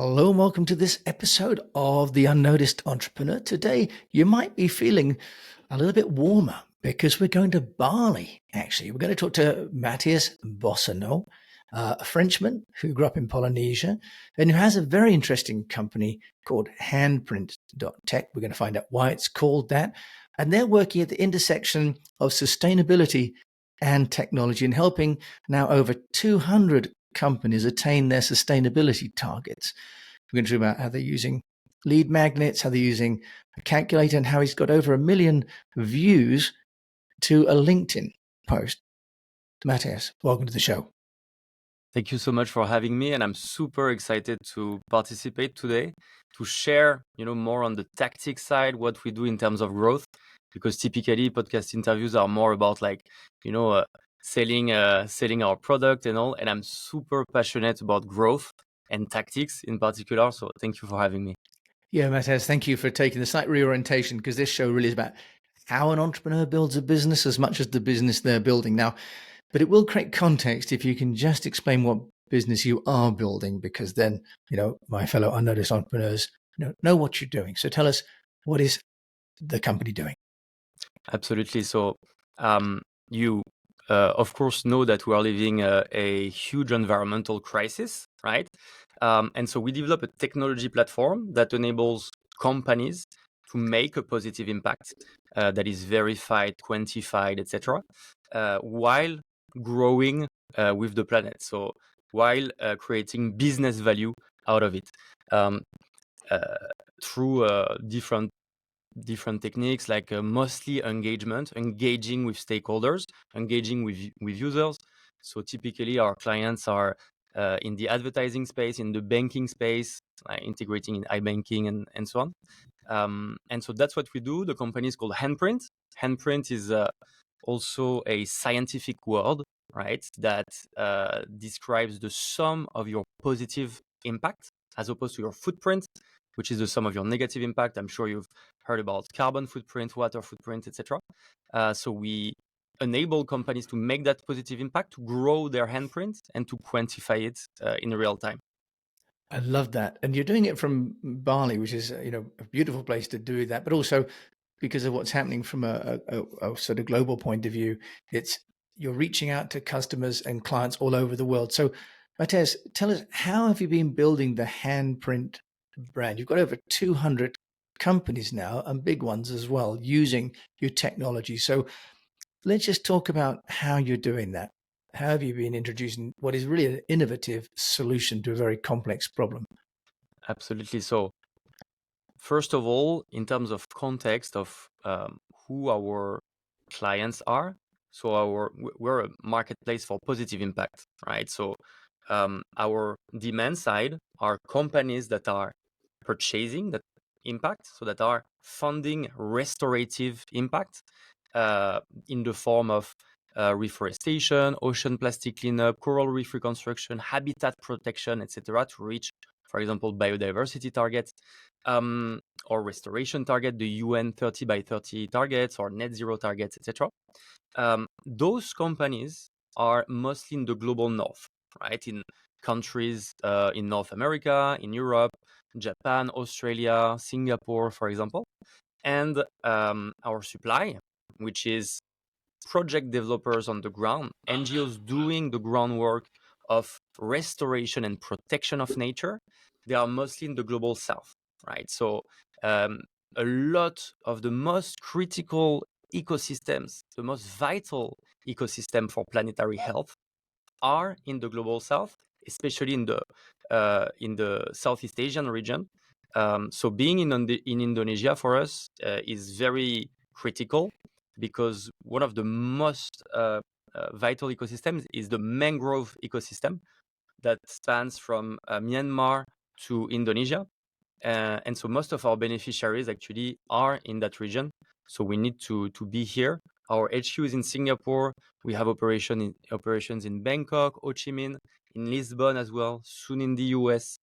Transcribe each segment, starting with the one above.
Hello and welcome to this episode of The Unnoticed Entrepreneur. Today, you might be feeling a little bit warmer because we're going to Bali, actually. We're going to talk to Matthias Boissonot, a Frenchman who grew up in Polynesia and who has a very interesting company called Handprint Tech. We're going to find out why it's called that. And they're working at the intersection of sustainability and technology and helping now over 200 companies attain their sustainability targets. We're going to talk about how they're using lead magnets, how they're using a calculator, and how he's got over 1 million views to a LinkedIn post. Matthias, welcome to the show. Thank you so much for having me, and I'm super excited to participate today to share, more on the tactics side, what we do in terms of growth, because typically podcast interviews are more about selling our product and all, and I'm super passionate about growth and tactics in particular. So thank you for having me. Yeah, Matthias, thank you for taking the slight reorientation because this show really is about how an entrepreneur builds a business as much as the business they're building now. But it will create context if you can just explain what business you are building, because then, my fellow unnoticed entrepreneurs know what you're doing. So tell us, what is the company doing? Absolutely. So you, of course, know that we are living a huge environmental crisis, right? And so we develop a technology platform that enables companies to make a positive impact that is verified, quantified, etc., while growing with the planet. So while creating business value out of it um, through different techniques like mostly engaging with stakeholders, engaging with users. So typically our clients are in the advertising space, in the banking space, integrating in iBanking and so on. And so that's what we do. The company is called Handprint. Handprint is also a scientific word, right? That describes the sum of your positive impact as opposed to your footprint, which is the sum of your negative impact. I'm sure you've heard about carbon footprint, water footprint, etc. So we enable companies to make that positive impact, to grow their handprint, and to quantify it in real time. I love that. And you're doing it from Bali, which is, a beautiful place to do that, but also because of what's happening from a sort of global point of view, you're reaching out to customers and clients all over the world. So, Matthias, tell us, how have you been building the Handprint brand? You've got over 200 companies now, and big ones as well, using your technology. So let's just talk about how you're doing that. How have you been introducing what is really an innovative solution to a very complex problem? Absolutely. So first of all, in terms of context of who our clients are, so we're a marketplace for positive impact, right? So our demand side are companies that are purchasing that impact, so that are funding restorative impact in the form of reforestation, ocean plastic cleanup, coral reef reconstruction, habitat protection, etc., to reach, for example, biodiversity targets or restoration target, the UN 30 by 30 targets or net zero targets, etc. Those companies are mostly in the global north, right? In countries in North America, in Europe, Japan, Australia, Singapore, for example. And our supply, which is project developers on the ground, NGOs doing the groundwork of restoration and protection of nature, they are mostly in the global south, right? So a lot of the most critical ecosystems, the most vital ecosystem for planetary health, are in the global south, especially in the Southeast Asian region. So being in Indonesia for us is very critical, because one of the most vital ecosystems is the mangrove ecosystem that spans from Myanmar to Indonesia. And so most of our beneficiaries actually are in that region. So we need to be here. Our HQ is in Singapore. We have operations in Bangkok, Ho Chi Minh, in Lisbon as well, soon in the US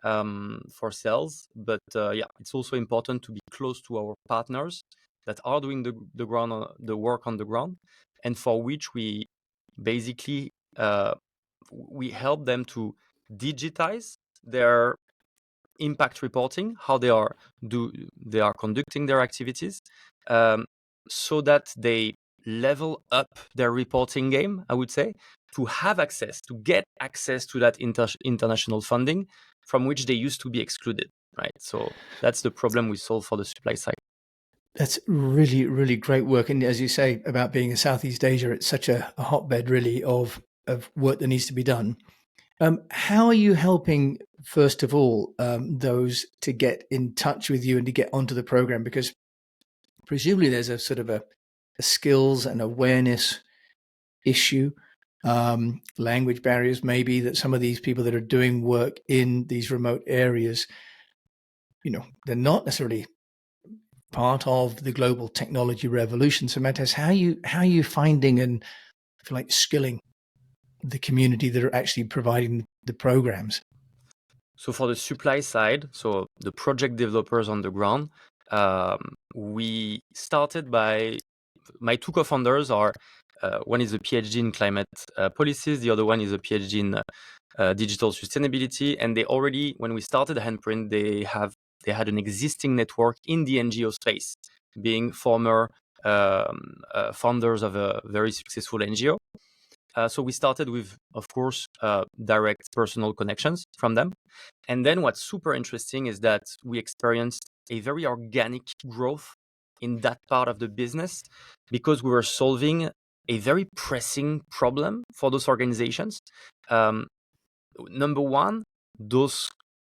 for sales. But it's also important to be close to our partners that are doing the work on the ground, and for which we basically we help them to digitize their impact reporting, how they are conducting their activities, so that they level up their reporting game, I would say, to get access to that international funding from which they used to be excluded, right? So that's the problem we solve for the supply side. That's really, really great work. And as you say about being in Southeast Asia, it's such a hotbed really of work that needs to be done. How are you helping, first of all, those to get in touch with you and to get onto the program? Because presumably there's a sort of a skills and awareness issue, language barriers maybe, that some of these people that are doing work in these remote areas, they're not necessarily part of the global technology revolution. So Matthias, how are you finding and, if you like, skilling the community that are actually providing the programs? So for the supply side, so the project developers on the ground, we started by my two co-founders are one is a PhD in climate policies, the other one is a PhD in digital sustainability, and they already, when we started Handprint, they had an existing network in the NGO space, being former founders of a very successful NGO. So we started with, of course, direct personal connections from them. And then what's super interesting is that we experienced a very organic growth in that part of the business because we were solving a very pressing problem for those organizations. Number one, those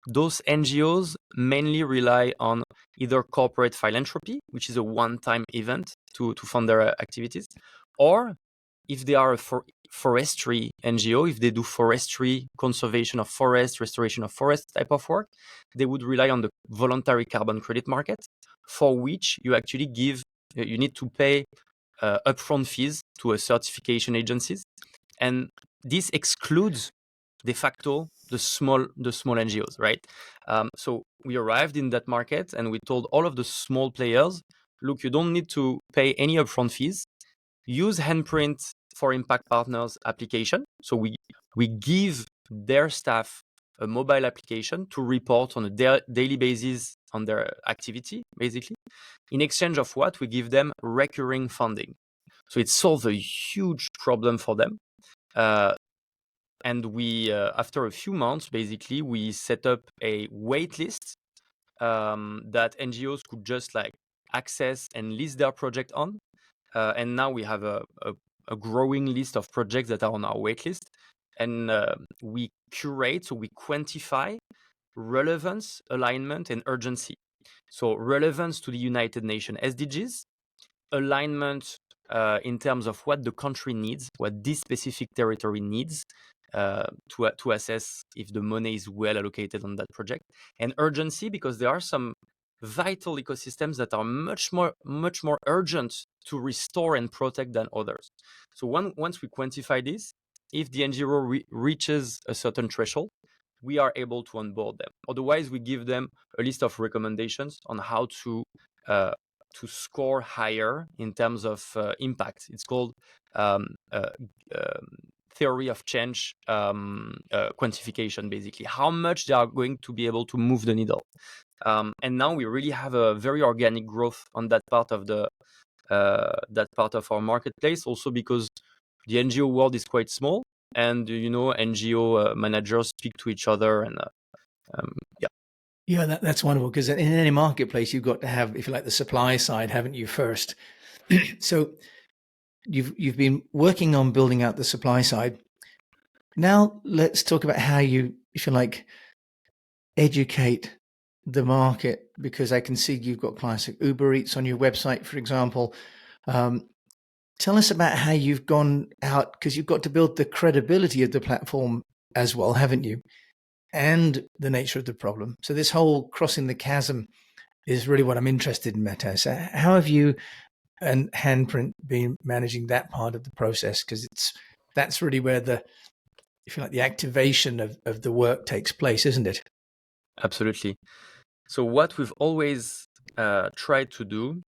NGOs mainly rely on either corporate philanthropy, which is a one-time event to fund their activities, or if they are a forestry NGO, if they do forestry, conservation of forest, restoration of forest type of work, they would rely on the voluntary carbon credit market, for which you need to pay upfront fees to a certification agencies, and this excludes de facto the small NGOs, right? So we arrived in that market and we told all of the small players, look, you don't need to pay any upfront fees. Use Handprint for Impact Partners application. So we give their staff a mobile application to report on a daily basis on their activity, basically. In exchange of what, we give them recurring funding. So it solves a huge problem for them. And we, after a few months, basically, we set up a wait list that NGOs could just access and list their project on. And now we have a growing list of projects that are on our waitlist. And we curate, so we quantify relevance, alignment, and urgency. So relevance to the United Nations SDGs, alignment in terms of what the country needs, what this specific territory needs, to assess if the money is well allocated on that project, and urgency because there are some vital ecosystems that are much more urgent to restore and protect than others. So once we quantify this, if the NGO reaches a certain threshold, we are able to onboard them. Otherwise, we give them a list of recommendations on how to score higher in terms of impact. It's called theory of change quantification, basically, how much they are going to be able to move the needle. And now we really have a very organic growth on that part of our marketplace, also because the NGO world is quite small, and NGO managers speak to each other, and Yeah, that's wonderful, because in any marketplace you've got to have, if you like, the supply side, haven't you, first? So you've been working on building out the supply side. Now let's talk about how you, if you like, educate the market, because I can see you've got clients like Uber Eats on your website, for example. Tell us about how you've gone out, because you've got to build the credibility of the platform as well, haven't you? And the nature of the problem. So this whole crossing the chasm is really what I'm interested in, Matthias. How have you and Handprint been managing that part of the process? Because that's really where the, if you like, the activation of the work takes place, isn't it? Absolutely. So what we've always tried to do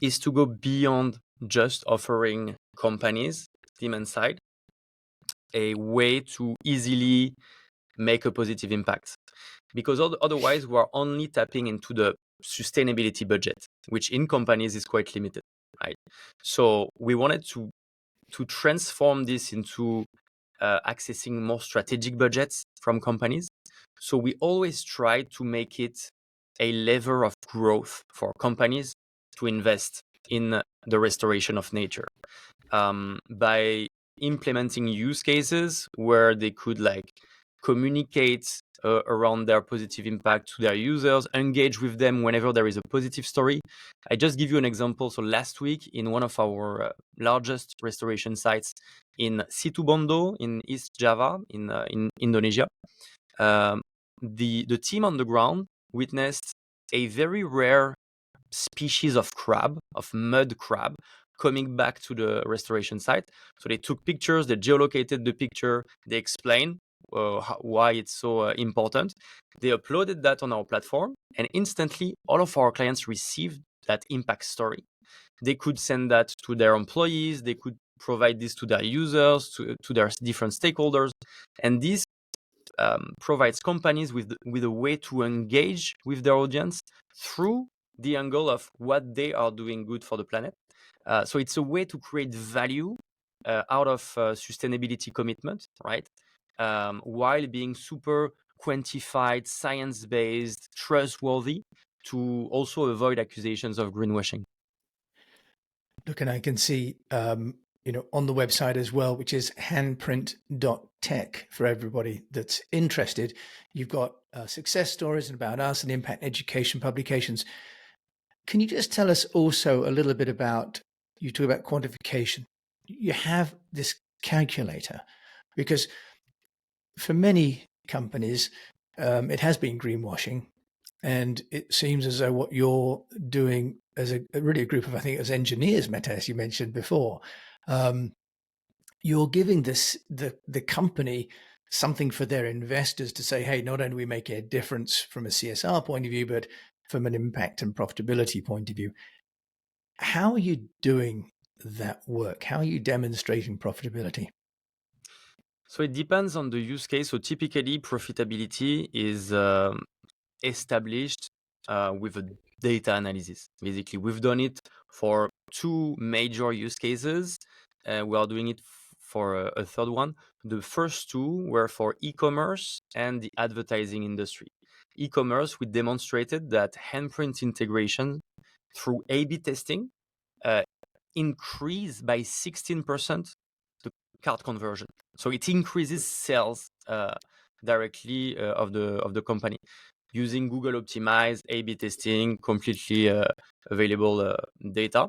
is to go beyond just offering companies, demand side, a way to easily make a positive impact. Because otherwise, we are only tapping into the sustainability budget, which in companies is quite limited, right? So we wanted to transform this into accessing more strategic budgets from companies. So we always try to make it a lever of growth for companies to invest in the restoration of nature, by implementing use cases where they could like communicate around their positive impact to their users, engage with them whenever there is a positive story. I just give you an example. So last week in one of our largest restoration sites in Situbondo in East Java in Indonesia, the team on the ground witnessed a very rare species of crab, of mud crab, coming back to the restoration site. So they took pictures, they geolocated the picture, they explained why it's so important. They uploaded that on our platform, and instantly all of our clients received that impact story. They could send that to their employees, they could provide this to their users, to their different stakeholders, and this provides companies with a way to engage with their audience through the angle of what they are doing good for the planet. So it's a way to create value out of sustainability commitment, right? While being super quantified, science-based, trustworthy, to also avoid accusations of greenwashing. Look, and I can see, on the website as well, which is handprint.tech for everybody that's interested. You've got success stories about us and impact education publications. Can you just tell us also a little bit about, you talk about quantification. You have this calculator, because for many companies, it has been greenwashing. And it seems as though what you're doing as really a group of, I think, as engineers, Matthias, you mentioned before, you're giving the company something for their investors to say, hey, not only we make a difference from a CSR point of view, but from an impact and profitability point of view. How are you doing that work? How are you demonstrating profitability? So it depends on the use case. So typically, profitability is established with a data analysis. Basically, we've done it for two major use cases. We are doing it for a third one. The first two were for e-commerce and the advertising industry. E-commerce, we demonstrated that handprint integration through A/B testing increased by 16% the cart conversion. So it increases sales directly of the company using Google Optimize, A/B testing, completely available data.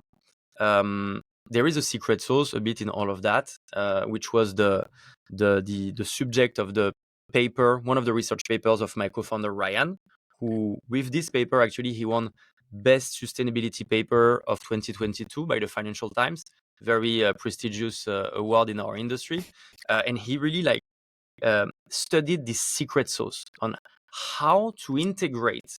There is a secret sauce a bit in all of that, which was the subject of the paper, one of the research papers of my co-founder Ryan, who with this paper actually he won best sustainability paper of 2022 by the Financial Times, very prestigious award in our industry, and he really studied this secret sauce on how to integrate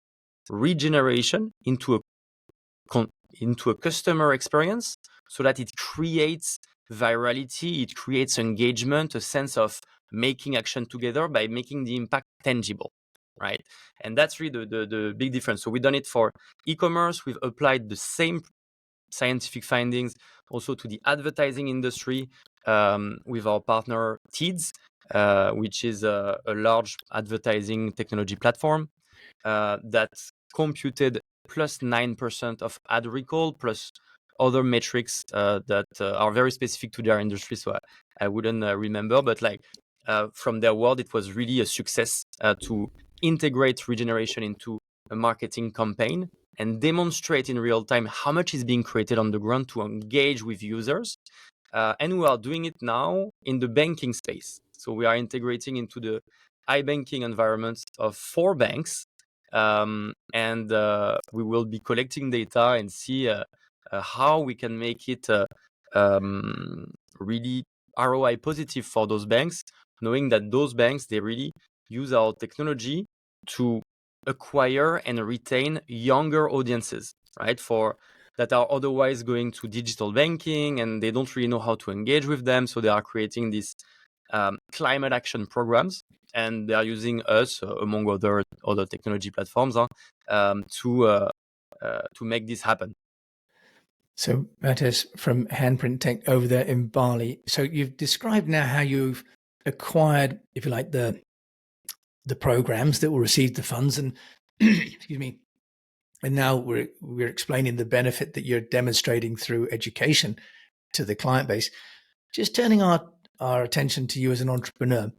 regeneration into a customer experience so that it creates virality, it creates engagement, a sense of making action together by making the impact tangible, right? And that's really the big difference. So we've done it for e-commerce. We've applied the same scientific findings also to the advertising industry with our partner Teads, which is a large advertising technology platform that computed plus 9% of ad recall plus other metrics that are very specific to their industry. So I wouldn't remember, but from their world, it was really a success to integrate regeneration into a marketing campaign and demonstrate in real time how much is being created on the ground to engage with users. And we are doing it now in the banking space. So we are integrating into the iBanking environments of 4 banks. And we will be collecting data and see how we can make it really ROI positive for those banks, knowing that those banks, they really use our technology to acquire and retain younger audiences, right? That are otherwise going to digital banking and they don't really know how to engage with them. So they are creating these climate action programs. and they are using us among other technology platforms to make this happen. So Matthias from Handprint Tech over there in Bali. So you've described now how you've acquired, if you like, the programs that will receive the funds, and excuse me. And now we're explaining the benefit that you're demonstrating through education to the client base. Just turning our attention to you as an entrepreneur,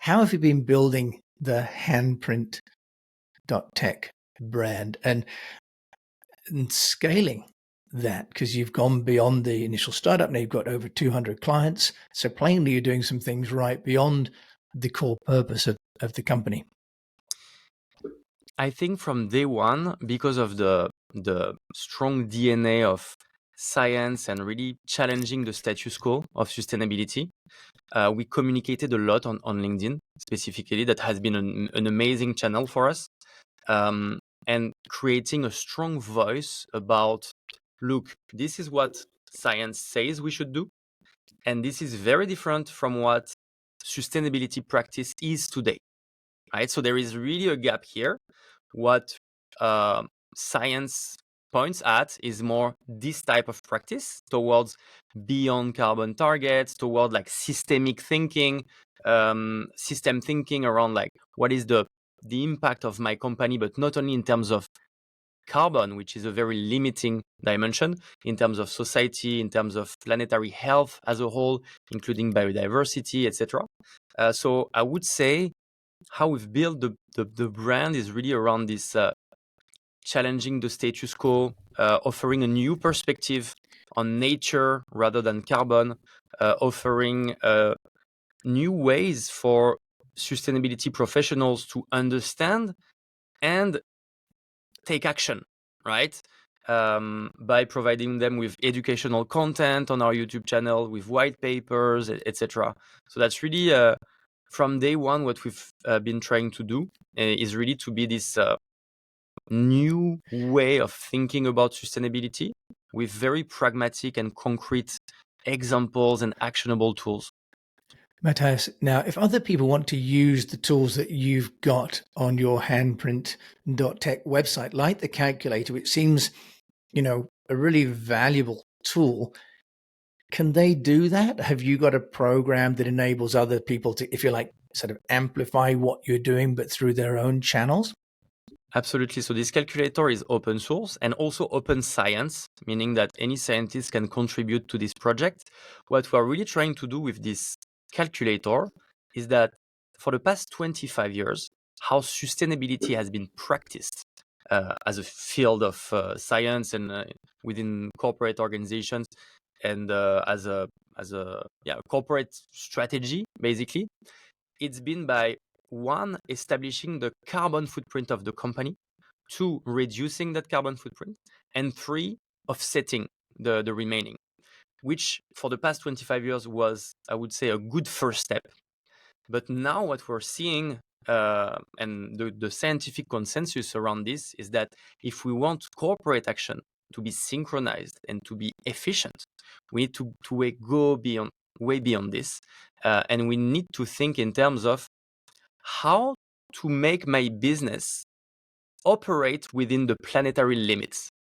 how have you been building the Handprint Tech brand and scaling that? Because you've gone beyond the initial startup. Now you've got over 200 clients. So plainly you're doing some things right beyond the core purpose of the company. I think from day one, because of the strong DNA of science and really challenging the status quo of sustainability, we communicated a lot on LinkedIn specifically. That has been an amazing channel for us, and creating a strong voice about, look, this is what science says we should do, and this is very different from what sustainability practice is today. Right? So there is really a gap here. What science points at is more this type of practice towards beyond carbon targets, toward like systemic thinking, system thinking around like what is the impact of my company, but not only in terms of carbon, which is a very limiting dimension, in terms of society, in terms of planetary health as a whole, including biodiversity, etc. So I would say how we've built the brand is really around this challenging the status quo, offering a new perspective on nature rather than carbon, offering new ways for sustainability professionals to understand and take action, right? By providing them with educational content on our YouTube channel, with white papers, etc. So that's really from day one what we've been trying to do is really to be this new way of thinking about sustainability with very pragmatic and concrete examples and actionable tools. Matthias, now, if other people want to use the tools that you've got on your Handprint.tech website, like the calculator, which seems, a really valuable tool, can they do that? Have you got a program that enables other people to, if you like, sort of amplify what you're doing, but through their own channels? Absolutely. So this calculator is open source and also open science, meaning that any scientist can contribute to this project. What we're really trying to do with this calculator is that for the past 25 years, how sustainability has been practiced as a field of science and within corporate organizations and as a corporate strategy, basically, it's been by one, establishing the carbon footprint of the company, two, reducing that carbon footprint, and three, offsetting the remaining, which for the past 25 years was, I would say, a good first step. But now what we're seeing, and the scientific consensus around this is that if we want corporate action to be synchronized and to be efficient, we need to go way beyond this. And we need to think in terms of how to make my business operate within the planetary limits.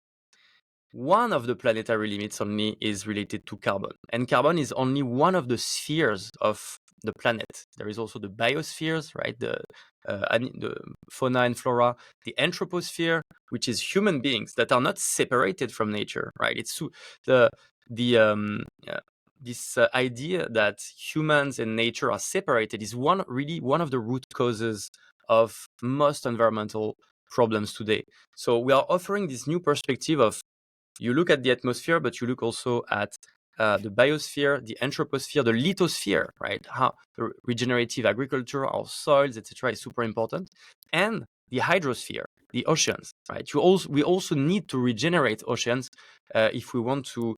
One of the planetary limits only is related to carbon, and carbon is only one of the spheres of the planet. There is also the biospheres, right? The fauna and flora, the anthroposphere, which is human beings that are not separated from nature, right? It's this idea that humans and nature are separated is one of the root causes of most environmental problems today. So we are offering this new perspective of, you look at the atmosphere, but you look also at the biosphere, the anthroposphere, the lithosphere, right? How the regenerative agriculture, our soils, etc., is super important, and the hydrosphere, the oceans, right? We also need to regenerate oceans if we want to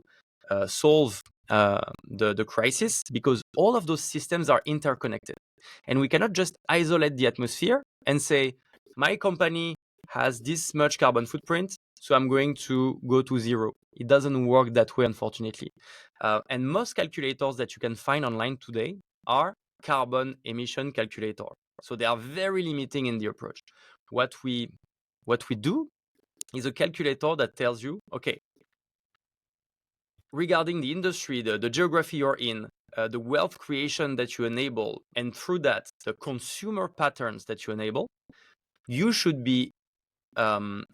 solve the crisis, because all of those systems are interconnected, and we cannot just isolate the atmosphere and say, my company has this much carbon footprint, so I'm going to go to zero. It doesn't work that way, unfortunately. And most calculators that you can find online today are carbon emission calculator. So they are very limiting in the approach. What we do is a calculator that tells you, okay, regarding the industry, the geography you're in, the wealth creation that you enable, and through that, the consumer patterns that you enable, you should be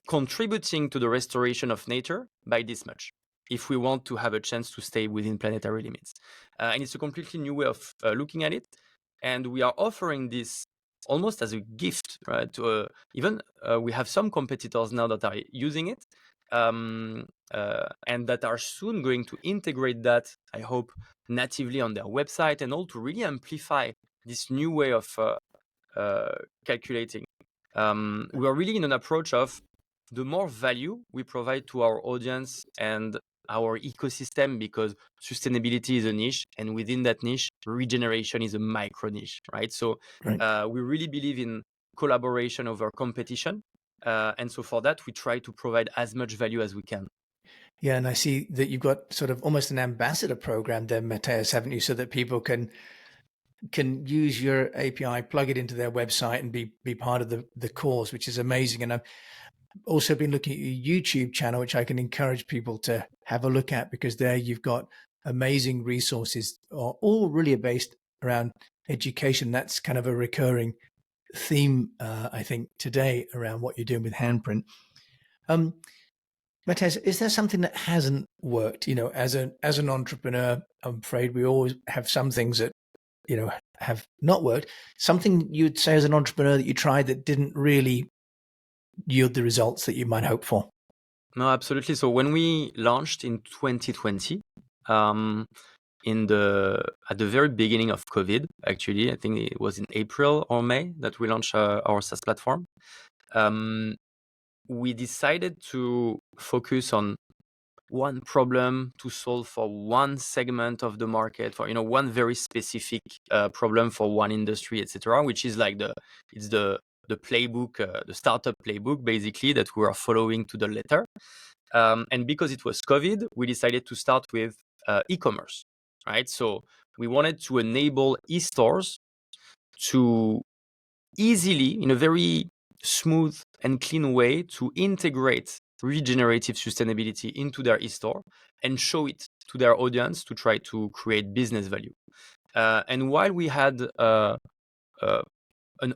contributing to the restoration of nature by this much, if we want to have a chance to stay within planetary limits. And it's a completely new way of looking at it. And we are offering this almost as a gift, right? Even we have some competitors now that are using it, and that are soon going to integrate that, I hope, natively on their website, and all to really amplify this new way of calculating. We are really in an approach of the more value we provide to our audience and our ecosystem, because sustainability is a niche, and within that niche, regeneration is a micro niche, right? So we really believe in collaboration over competition. And so for that, we try to provide as much value as we can. Yeah, and I see that you've got sort of almost an ambassador program there, Matthias, haven't you? So that people can use your API, plug it into their website, and be part of the cause, which is amazing. And I've also been looking at your YouTube channel, which I can encourage people to have a look at, because there you've got amazing resources, all really based around education. That's kind of a recurring theme, I think, today around what you're doing with Handprint. Matthias, is there something that hasn't worked? You know, as an entrepreneur, I'm afraid we always have some things that, you know, have not worked. Something you'd say as an entrepreneur that you tried that didn't really yield the results that you might hope for? No, absolutely. So when we launched in 2020, at the very beginning of COVID, actually, I think it was in April or May that we launched our SaaS platform. We decided to focus on one problem to solve for one segment of the market, for one very specific problem for one industry, etc., which is like the playbook, the startup playbook, basically, that we are following to the letter. And because it was COVID, we decided to start with e-commerce, right? So we wanted to enable e-stores to easily, in a very smooth and clean way, to integrate regenerative sustainability into their e-store and show it to their audience to try to create business value. And while we had an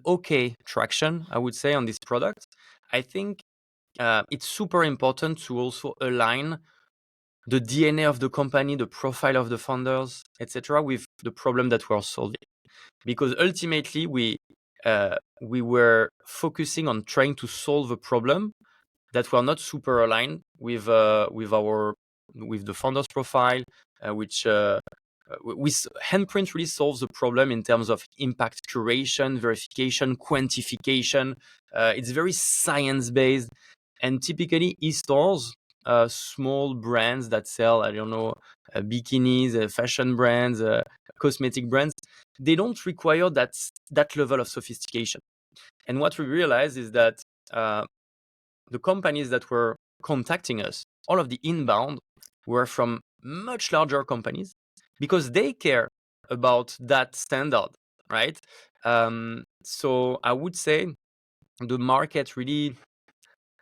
okay traction, I would say, on this product, I think it's super important to also align the DNA of the company, the profile of the founders, etc., with the problem that we're solving. Because ultimately, we were focusing on trying to solve a problem that were not super aligned with the founder's profile, which Handprint really solves the problem in terms of impact curation, verification, quantification. It's very science-based, and typically e-stores, small brands that sell, I don't know, bikinis, fashion brands, cosmetic brands, they don't require that level of sophistication. And what we realized is that the companies that were contacting us, all of the inbound, were from much larger companies, because they care about that standard, right? So I would say the market really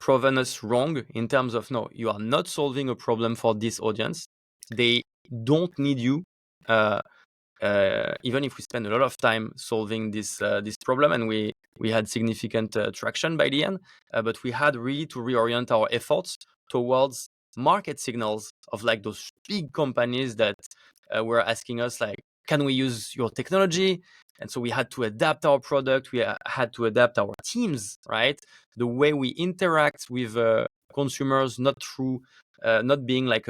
proven us wrong in terms of, no, you are not solving a problem for this audience. They don't need you. Even if we spend a lot of time solving this problem, and we had significant traction by the end, but we had really to reorient our efforts towards market signals of like those big companies that were asking us, like, can we use your technology? And so we had to adapt our product. We had to adapt our teams, right? The way we interact with consumers, not being like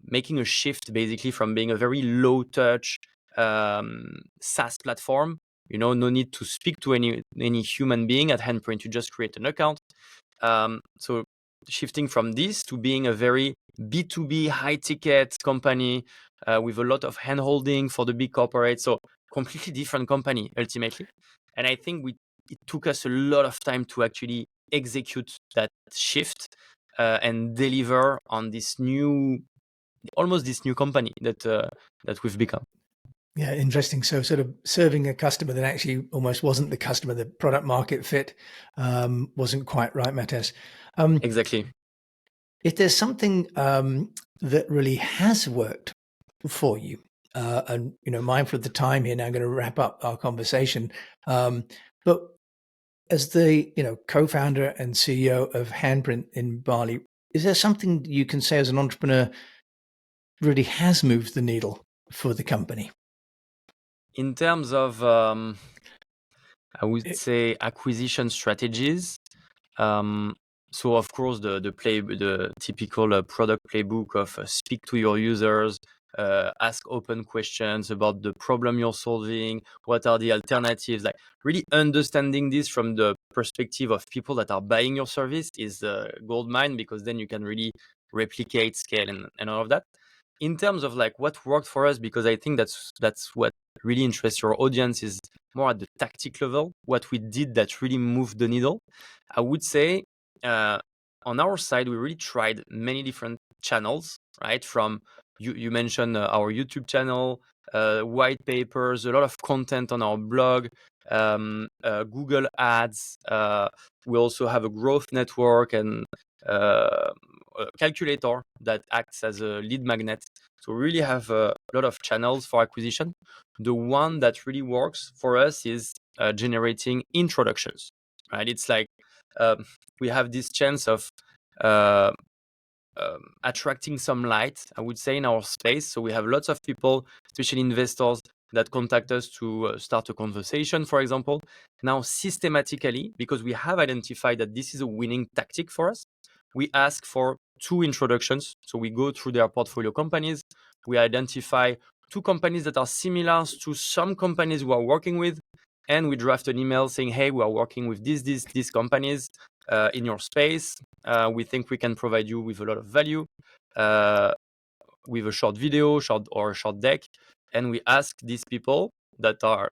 making a shift, basically, from being a very low touch SaaS platform. No need to speak to any human being at Handprint. You just create an account. So shifting from this to being a very B2B high ticket company with a lot of hand holding for the big corporates. So completely different company ultimately. And I think it took us a lot of time to actually execute that shift and deliver on this new company that we've become. Yeah, interesting. So sort of serving a customer that actually almost wasn't the customer, the product market fit wasn't quite right, Matthias. Exactly. If there's something that really has worked for you, and mindful of the time here, now I'm going to wrap up our conversation. But as the co-founder and CEO of Handprint in Bali, is there something you can say as an entrepreneur really has moved the needle for the company? In terms of, I would say, acquisition strategies, so of course the typical product playbook of speak to your users, ask open questions about the problem you're solving, what are the alternatives, like really understanding this from the perspective of people that are buying your service is a gold mine, because then you can really replicate, scale, and all of that. In terms of like what worked for us, because I think that's what really interests your audience, is more at the tactic level, what we did that really moved the needle. I would say on our side, we really tried many different channels, right? From you mentioned our YouTube channel, white papers, a lot of content on our blog, Google Ads. We also have a growth network and a calculator that acts as a lead magnet. So we really have a lot of channels for acquisition. The one that really works for us is generating introductions, right? It's like we have this chance of uh, attracting some light, I would say, in our space. So we have lots of people, especially investors, that contact us to start a conversation, for example. Now, systematically, because we have identified that this is a winning tactic for us, we ask for 2 introductions. So we go through their portfolio companies. We identify 2 companies that are similar to some companies we are working with. And we draft an email saying, hey, we are working with these companies in your space. We think we can provide you with a lot of value with a short video, short deck. And we ask these people that are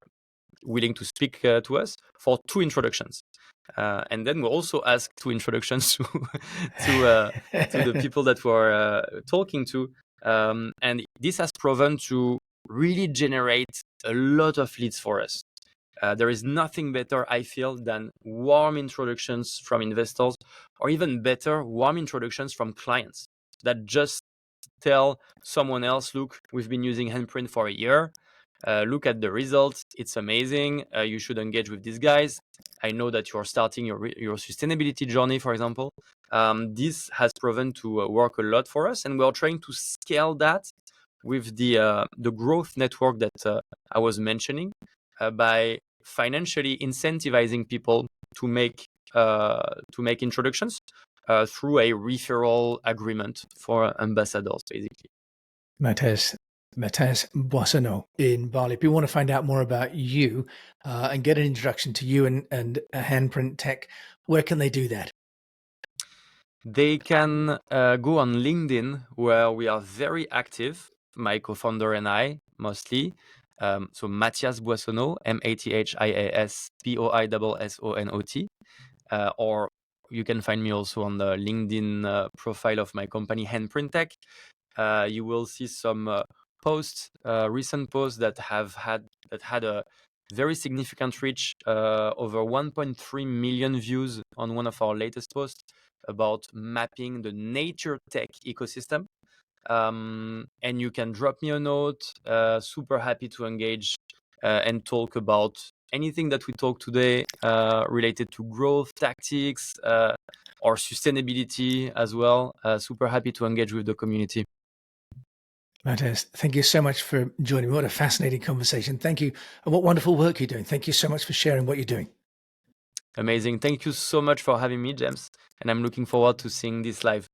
willing to speak to us for 2 introductions. And then we also ask 2 introductions to the people that we're talking to. And this has proven to really generate a lot of leads for us. There is nothing better, I feel, than warm introductions from investors, or even better, warm introductions from clients that just tell someone else, look, we've been using Handprint for a year. Look at the results. It's amazing. You should engage with these guys. I know that you're starting your sustainability journey, for example. This has proven to work a lot for us, and we're trying to scale that with the growth network that I was mentioning by financially incentivizing people to make introductions through a referral agreement for ambassadors, basically. Matthias Boissonot in Bali. If you want to find out more about you and get an introduction to you and Handprint Tech, where can they do that? They can go on LinkedIn, where we are very active, my co-founder and I, mostly. So Matthias Boissonot, Mathias Boissonot. Or you can find me also on the LinkedIn profile of my company, Handprint Tech. You will see some posts, recent posts that had a very significant reach, over 1.3 million views on one of our latest posts about mapping the nature tech ecosystem. And you can drop me a note. Super happy to engage and talk about anything that we talked today related to growth tactics or sustainability as well. Super happy to engage with the community. Matthias, thank you so much for joining me. What a fascinating conversation. Thank you. And what wonderful work you're doing. Thank you so much for sharing what you're doing. Amazing. Thank you so much for having me, James. And I'm looking forward to seeing this live.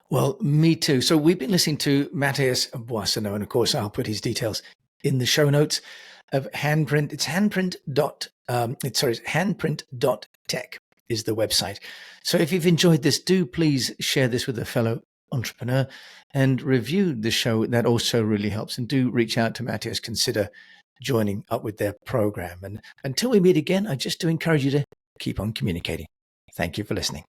Well, me too. So we've been listening to Matthias Boissonot, and of course, I'll put his details in the show notes of Handprint. It's handprint.tech is the website. So if you've enjoyed this, do please share this with a fellow entrepreneur and review the show. That also really helps. And do reach out to Matthias, consider joining up with their program. And until we meet again, I just do encourage you to keep on communicating. Thank you for listening.